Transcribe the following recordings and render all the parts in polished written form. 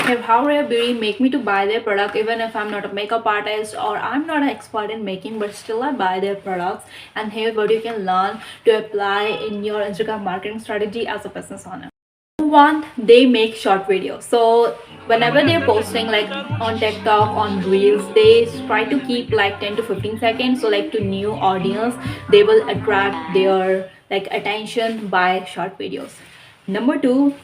if how Rare Beauty make me to buy their product even if I'm not a makeup artist or I'm not an expert in making, but still I buy their products. And here's what you can learn to apply in your Instagram marketing strategy as a business owner. One, they make short videos. So whenever they're posting like on TikTok, on Reels, they try to keep like 10 to 15 seconds. So like to new audience, they will attract their like attention by short videos. Number two,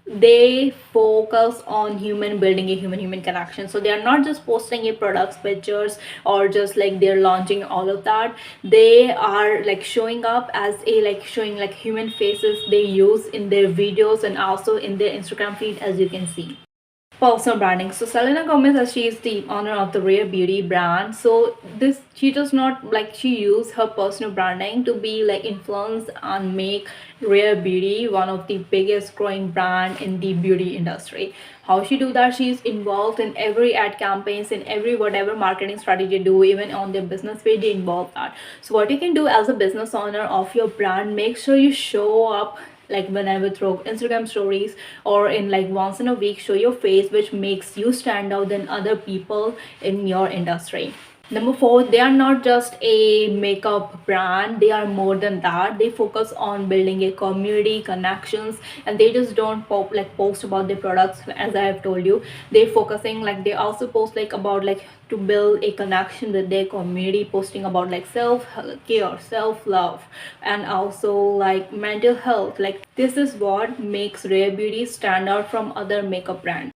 they focus on human building a human connection. So they are not just posting a products pictures or just like they're launching all of that. They are like showing up as a like showing like human faces they use in their videos and also in their Instagram feed, as you can see. Personal branding. So Selena Gomez, as she is the owner of the Rare Beauty brand, so this she does not like she use her personal branding to be like influence and make Rare Beauty one of the biggest growing brand in the beauty industry. How she do that? She's involved in every ad campaigns, in every whatever marketing strategy do, even on their business page they involve that. So what you can do as a business owner of your brand, make sure you show up like whenever through Instagram stories or in like once in a week, show your face, which makes you stand out than other people in your industry. Number four, they are not just a makeup brand, they are more than that. They focus on building a community connections, and they just don't post about their products. As I have told you, they're focusing like they also post like about like to build a connection with their community, posting about like self care, self love, and also like mental health. Like this is what makes Rare Beauty stand out from other makeup brands.